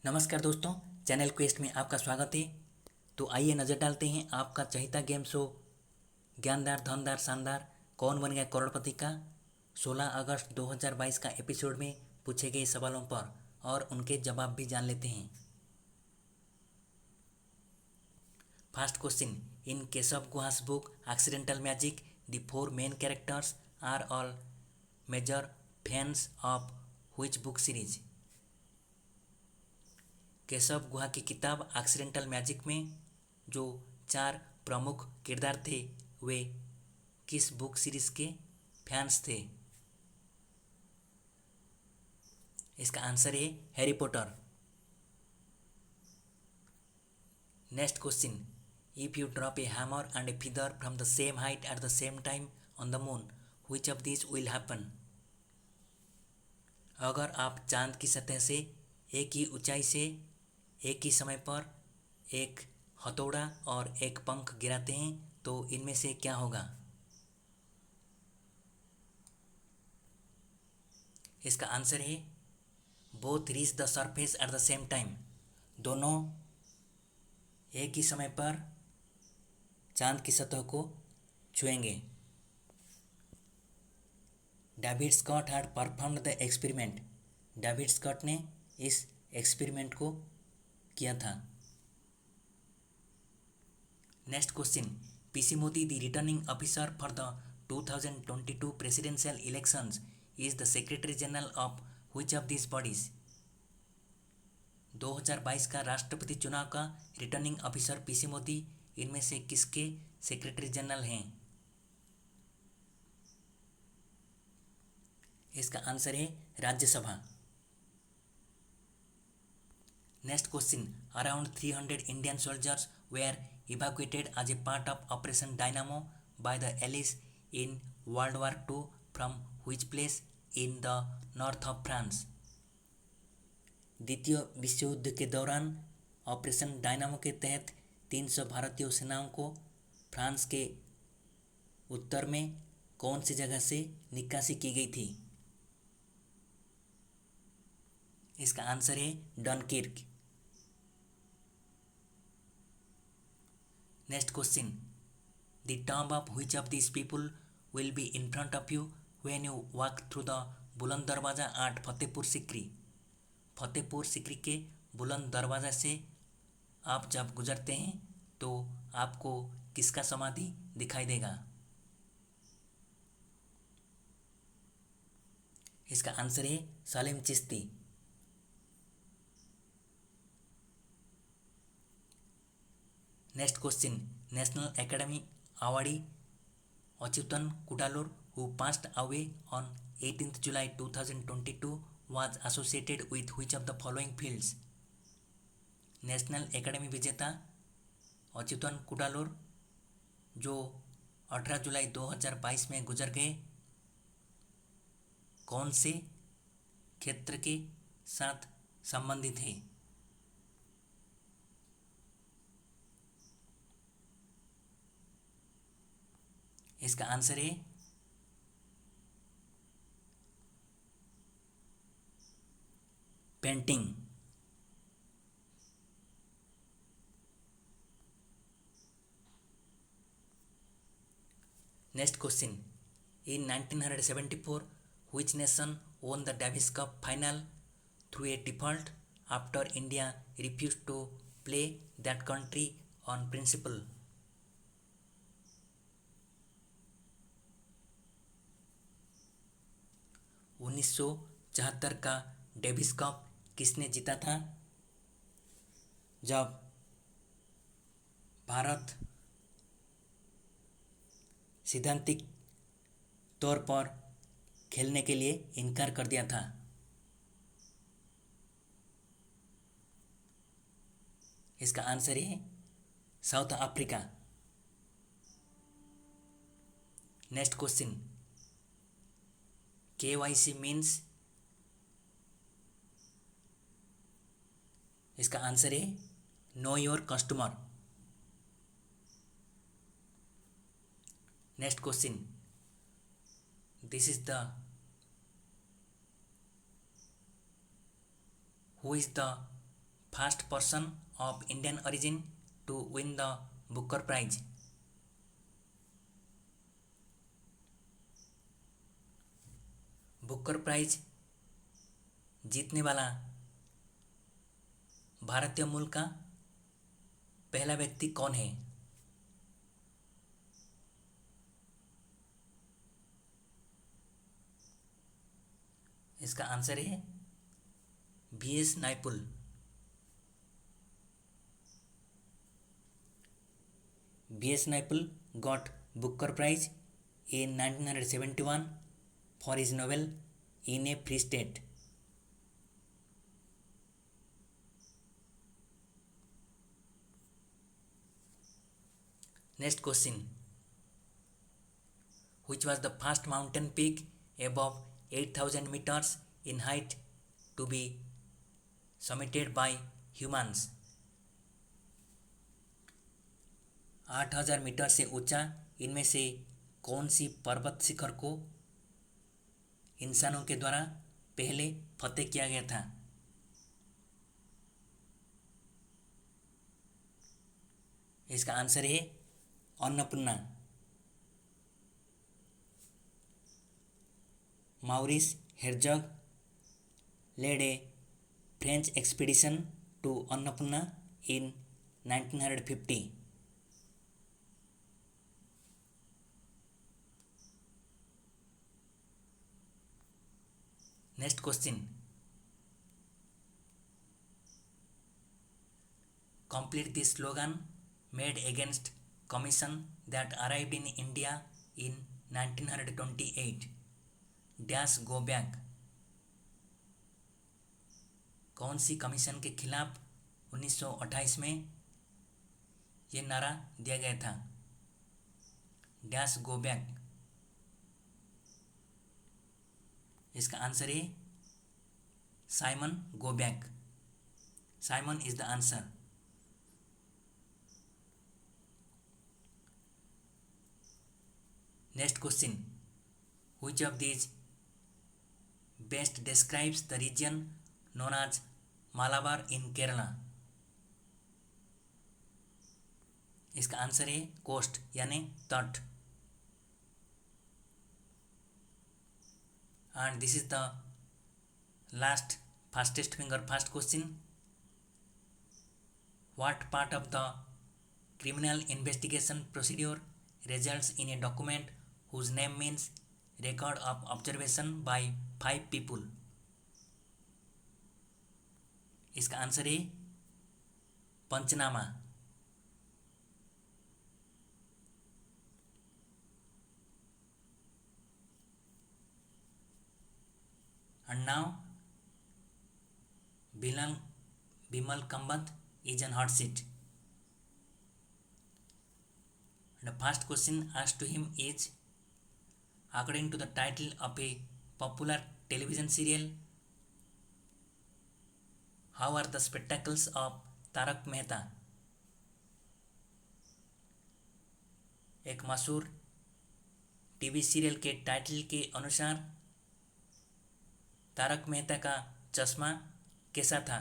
नमस्कार दोस्तों, channel quest में आपका स्वागत है। तो आइए नज़र डालते हैं आपका चहेता गेम शो ज्ञानदार धनदार शानदार कौन बन गया करोड़पति का 16 अगस्त 2022 का एपिसोड में पूछे गए सवालों पर और उनके जवाब भी जान लेते हैं। First question, in Keshav Guha's book Accidental Magic the four main characters are all major fans of which book series. Keshav Guha की किताब एक्सीडेंटल मैजिक में जो 4 प्रमुख किरदार थे वे किस बुक सीरीज के फैंस थे। इसका आंसर है Harry Potter. Next question, if you drop A hammer and A feather from the same height eight the same time on the moon which of this will happen. अगर आप चांद की सतह से एक ही ऊंचाई से एक ही समय पर एक हथौड़ा और एक पंख गिराते हैं तो इनमें से क्या होगा। इसका आंसर है both reach the surface at the same time. दोनों एक ही समय पर चांद की सतह को छुएंगे। David Scott had performed the experiment. David Scott ने इस एक्सपेरिमेंट को किया था। Next question, PC Modi the returning officer for the 2022 presidential elections is the secretary general of which of these bodies. 2022 का राष्ट्रपति चुनाव का रिटर्निंग ऑफिसर पीसी मोदी इनमें से किसके सेक्रेटरी जनरल हैं। इसका आंसर है Rajya Sabha. Next question, around 300 Indian soldiers were evacuated as a part of Operation Dynamo by the Allies in World War II from which place in the north of France। द्वितीय विश्व युद्ध के दौरान operation dynamo के तहत 300 भारतीय सेनाओं को फ्रांस के उत्तर में कौन सी जगह से निकासी की गई थी। इसका आंसर है Dunkirk. Next question, the tomb of which of these people will be in front of you when you walk through the Buland Darwaza at Fatehpur Sikri. Fatehpur Sikri के बुलंद दरवाज़ा से आप जब गुजरते हैं तो आपको किसका समाधि दिखाई देगा। इसका आंसर है Salim Chishti. Next question, national academy awardee Achuthan Kudallur who passed away on 18th July 2022 was associated with which of the following fields। National academy विजेता अच्युतन कुडालोर जो 18 जुलाई 2022 में गुजर गए कौन से क्षेत्र के साथ संबंधित है। इसका आंसर है painting. Next question, in 1974 which nation won the Davis Cup final through a default after India refused to play that country on principle। 1974 का डेविस कप किसने जीता था जब भारत सैद्धांतिक तौर पर खेलने के लिए इनकार कर दिया था। इसका आंसर है South Africa. Next question, KYC means. इसका आंसर है know your customer. Next question, this is the who is the first person of Indian origin to win the Booker Prize? Booker prize जीतने वाला भारतीय मूल का पहला व्यक्ति कौन है? इसका आंसर है VS नायपुल। VS नायपुल got Booker Prize in 1971 for his novel In a Free State. Next question. Which was the first mountain peak above 8,000 meters in height to be summited by humans? 8,000 metre से ऊंचा इनमें से कौन सी पर्वत शिखर को इंसानों के द्वारा पहले फतेह किया गया था? इसका आंसर है Annapurna. माउरिस हेरजॉग led a French expedition to Annapurna in 1950. Next question. Complete the slogan made against commission that arrived in India in 1928. Dash go back. कौन सी कमीशन के खिलाफ 1928 में ये नारा दिया गया था? Dash go back. इसका आंसर है Simon go back. Simon is the answer. Next question. Which of these best describes the region known as Malabar in Kerala? इसका आंसर है कोस्ट यानी तट। And this is the last fastest finger fast question. What part of the criminal investigation procedure results in a document whose name means record of observation by 5 people? इसका answer है पंचनामा। And now Bimal Kamath is on hot seat. The first question asked to him is, according to the title of a popular television serial, how are the spectacles of Tarak Mehta? एक मशहूर TV serial के title के अनुसार तारक मेहता का चश्मा कैसा था?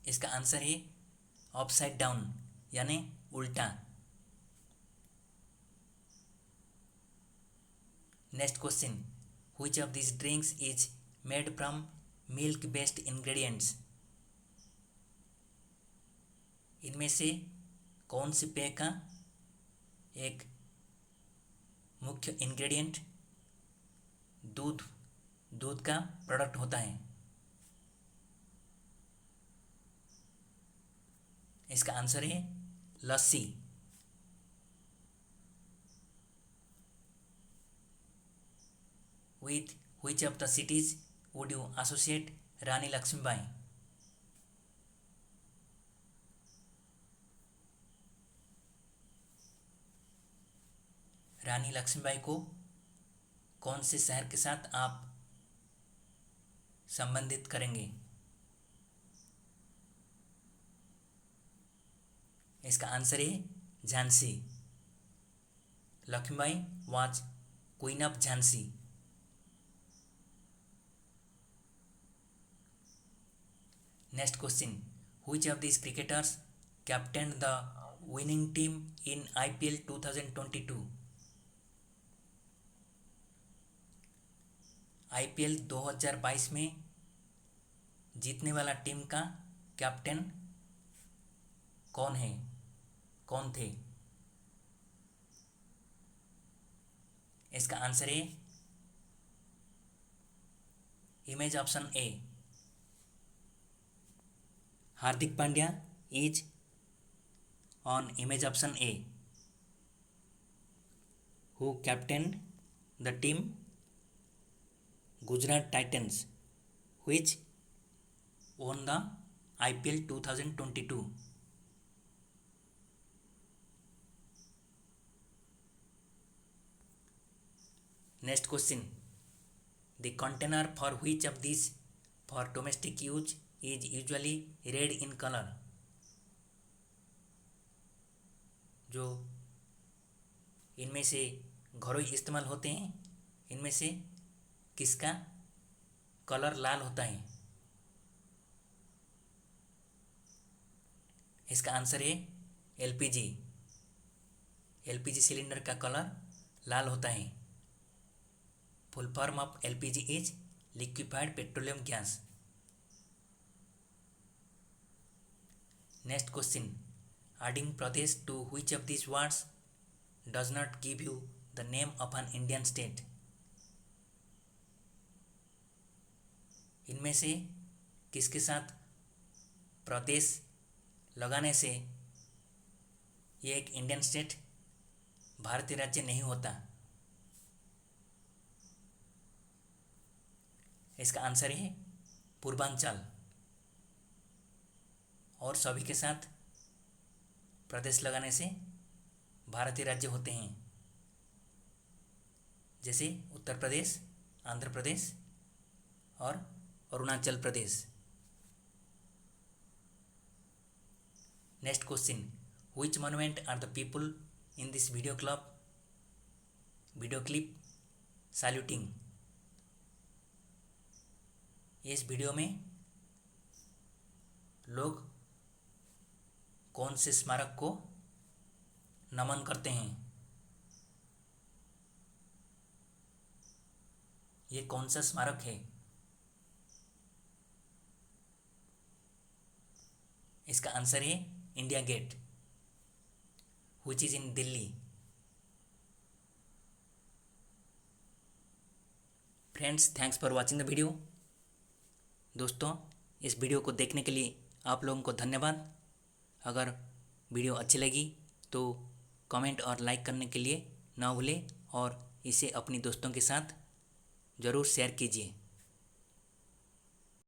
इसका आंसर है अपसाइड डाउन यानी उल्टा। Next question. Which of these drinks is made from milk based ingredients? इनमें से कौन से पेय का एक मुख्य इंग्रेडिएंट दूध का प्रोडक्ट होता है? इसका आंसर है लस्सी। With which of the cities would you associate रानी लक्ष्मीबाई? रानी लक्ष्मीबाई को कौन से शहर के साथ आप संबंधित करेंगे? इसका आंसर है Jhansi. Lakshmibai was queen of Jhansi. Next question, which of these cricketers captained the winning team in IPL 2022? IPL 2022 में जीतने वाला टीम का कैप्टन कौन है, कौन थे? इसका आंसर है image option A, Hardik Pandya is on image option A, who captained the team Gujarat Titans which won the IPL 2022. Next question, the container for which of these for domestic use is usually red in color? जो इनमें से घरों इस्तेमाल होते हैं, इनमें से किसका कलर लाल होता है? इसका आंसर है एलपीजी। एलपीजी सिलेंडर का कलर लाल होता है। Full form of LPG is liquefied petroleum gas. Next question, adding Pradesh to which of this words does not give you the name of an Indian state? इनमें से किसके साथ प्रदेश लगाने से ये एक इंडियन स्टेट भारतीय राज्य नहीं होता? इसका आंसर है पूर्वांचल। और सभी के साथ प्रदेश लगाने से भारतीय राज्य होते हैं, जैसे उत्तर प्रदेश, आंध्र प्रदेश और Arunachal Pradesh. Next question, which monument are the people in this video clip saluting? इस वीडियो में लोग कौन से स्मारक को नमन करते हैं? ये कौन सा स्मारक है? इसका आंसर है India Gate, which is in Delhi. Friends, thanks for watching the video. दोस्तों, इस वीडियो को देखने के लिए आप लोगों को धन्यवाद। अगर वीडियो अच्छी लगी तो कमेंट और लाइक करने के लिए ना भूलें और इसे अपनी दोस्तों के साथ ज़रूर शेयर कीजिए।